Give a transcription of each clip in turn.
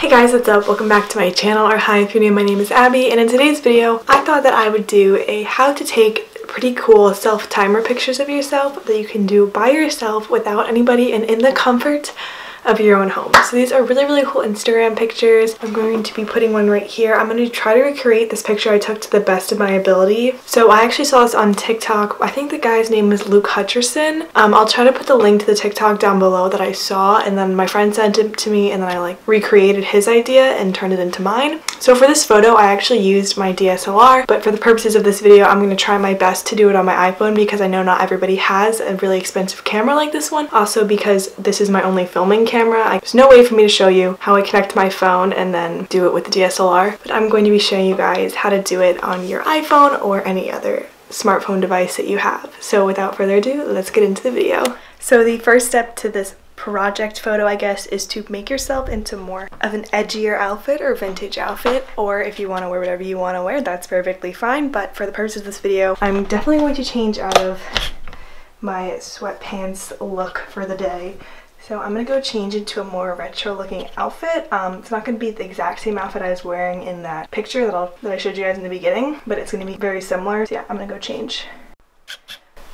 Hey guys, what's up? Welcome back to my channel, or hi if you're new. My name is Abby, and in today's video I thought that I would do a how to take pretty cool self-timer pictures of yourself that you can do by yourself without anybody and in the comfort of your own home. So these are really cool Instagram pictures. I'm going to be putting one right here. I'm going to try to recreate this picture I took to the best of my ability. So I actually saw this on TikTok. I think the guy's name was Luke Hutcherson. I'll try to put the link to the TikTok down below that I saw, and then my friend sent it to me and then I recreated his idea and turned it into mine. So for this photo I actually used my DSLR, but for the purposes of this video I'm going to try my best to do it on my iPhone because I know not everybody has a really expensive camera like this one. Also because this is my only filming camera, there's no way for me to show you how I connect my phone and then do it with the DSLR, but I'm going to be showing you guys how to do it on your iPhone or any other smartphone device that you have. So without further ado, let's get into the video. So the first step to this project photo, I guess, is to make yourself into more of an edgier outfit or vintage outfit, or if you want to wear whatever you want to wear, that's perfectly fine. But for the purpose of this video, I'm definitely going to change out of my sweatpants look for the day. So I'm going to go change into a more retro looking outfit. It's not going to be the exact same outfit I was wearing in that picture that I showed you guys in the beginning, but it's going to be very similar. So yeah, I'm going to go change.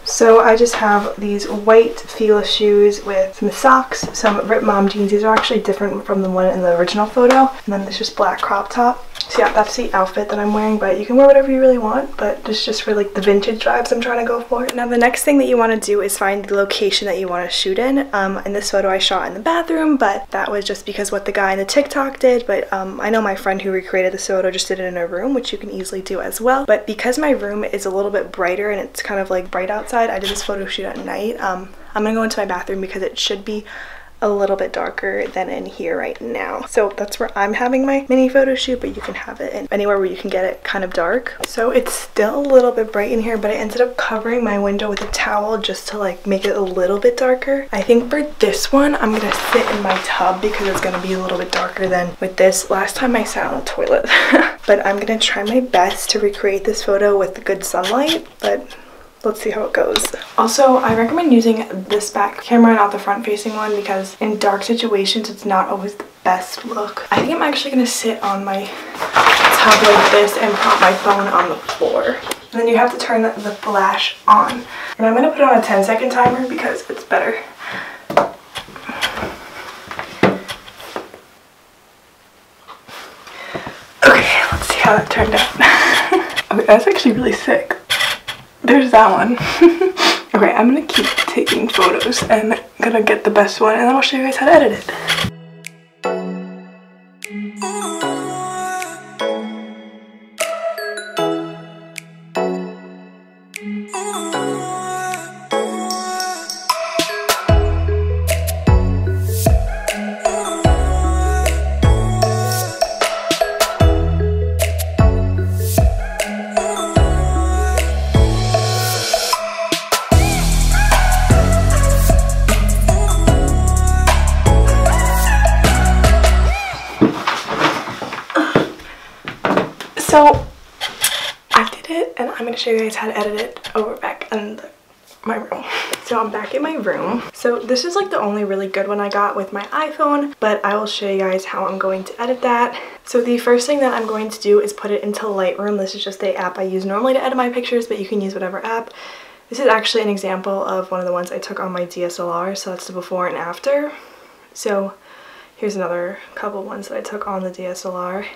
So I just have these white Fila shoes with some socks, some Rip Mom jeans. These are actually different from the one in the original photo. And then this just black crop top. So yeah, that's the outfit that I'm wearing, but you can wear whatever you really want, but this is just for the vintage vibes I'm trying to go for. Now the next thing that you want to do is find the location that you want to shoot in. In this photo I shot in the bathroom, but that was just because what the guy in the TikTok did, but I know my friend who recreated this photo just did it in her room, which you can easily do as well. But because my room is a little bit brighter and it's kind of bright outside, I did this photo shoot at night. I'm gonna go into my bathroom because it should be a little bit darker than in here right now. So that's where I'm having my mini photo shoot, but you can have it in anywhere where you can get it kind of dark. So it's still a little bit bright in here, but I ended up covering my window with a towel just to make it a little bit darker. I think for this one I'm gonna sit in my tub because it's gonna be a little bit darker than with this. Last time I sat on the toilet. But I'm gonna try my best to recreate this photo with good sunlight, but let's see how it goes. Also, I recommend using this back camera, not the front facing one, because in dark situations it's not always the best look. I think I'm actually gonna sit on my tub like this and prop my phone on the floor. And then you have to turn the flash on. And I'm gonna put on a 10-second timer because it's better. Okay, let's see how that turned out. Okay, that's actually really sick. There's that one. Okay, I'm gonna keep taking photos and gonna get the best one, and then I'll show you guys how to edit it. So I did it, and I'm going to show you guys how to edit it over back in my room. So I'm back in my room. So this is the only really good one I got with my iPhone, but I will show you guys how I'm going to edit that. So the first thing that I'm going to do is put it into Lightroom. This is just the app I use normally to edit my pictures, but you can use whatever app. This is actually an example of one of the ones I took on my DSLR, so that's the before and after. So here's another couple ones that I took on the DSLR.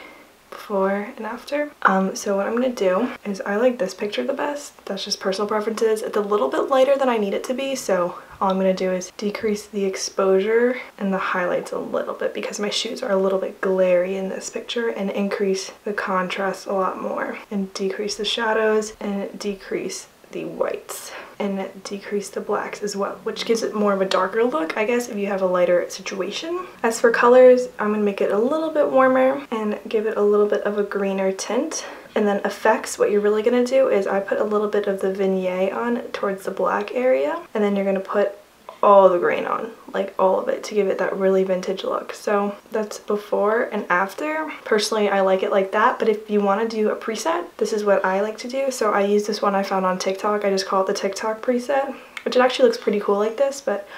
Before and after. So what I'm gonna do is I like this picture the best. That's just personal preferences. It's a little bit lighter than I need it to be, so all I'm gonna do is decrease the exposure and the highlights a little bit because my shoes are a little bit glary in this picture, and increase the contrast a lot more, and decrease the shadows and decrease the whites and decrease the blacks as well, which gives it more of a darker look, I guess, if you have a lighter situation. As for colors, I'm gonna make it a little bit warmer and give it a little bit of a greener tint. And then effects, what you're really gonna do is I put a little bit of the vignette on towards the black area, and then you're gonna put all the green on, all of it, to give it that really vintage look. So that's before and after. Personally, I like it like that, but if you want to do a preset, this is what I like to do. So I use this one I found on TikTok. I just call it the TikTok preset, which it actually looks pretty cool like this, but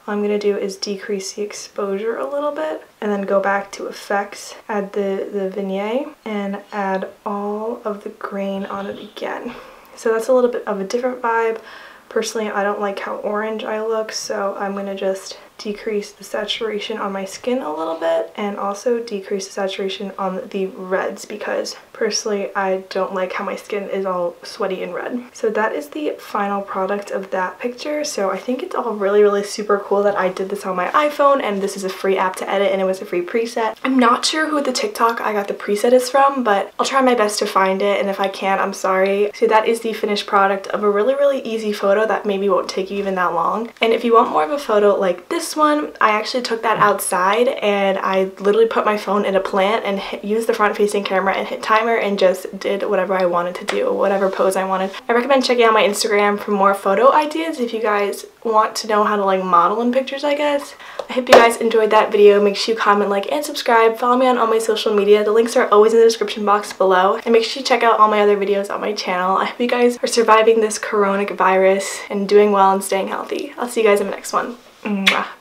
all I'm going to do is decrease the exposure a little bit and then go back to effects, add the vignette, and add all of the grain on it again. So that's a little bit of a different vibe. Personally, I don't like how orange I look, so I'm going to just decrease the saturation on my skin a little bit and also decrease the saturation on the reds because personally I don't like how my skin is all sweaty and red. So that is the final product of that picture. So I think it's all really super cool that I did this on my iPhone, and this is a free app to edit and it was a free preset. I'm not sure who the TikTok I got the preset is from, but I'll try my best to find it, and if I can't, I'm sorry. So that is the finished product of a really easy photo that maybe won't take you even that long. And if you want more of a photo like this one, I actually took that outside and I literally put my phone in a plant and used the front facing camera and hit timer and just did whatever I wanted to do, whatever pose I wanted. I recommend checking out my Instagram for more photo ideas if you guys want to know how to like model in pictures, I guess. I hope you guys enjoyed that video. Make sure you comment, like, and subscribe. Follow me on all my social media. The links are always in the description box below. And make sure you check out all my other videos on my channel. I hope you guys are surviving this coronavirus and doing well and staying healthy. I'll see you guys in the next one.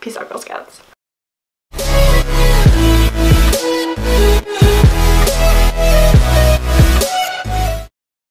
Peace out, Girl Scouts.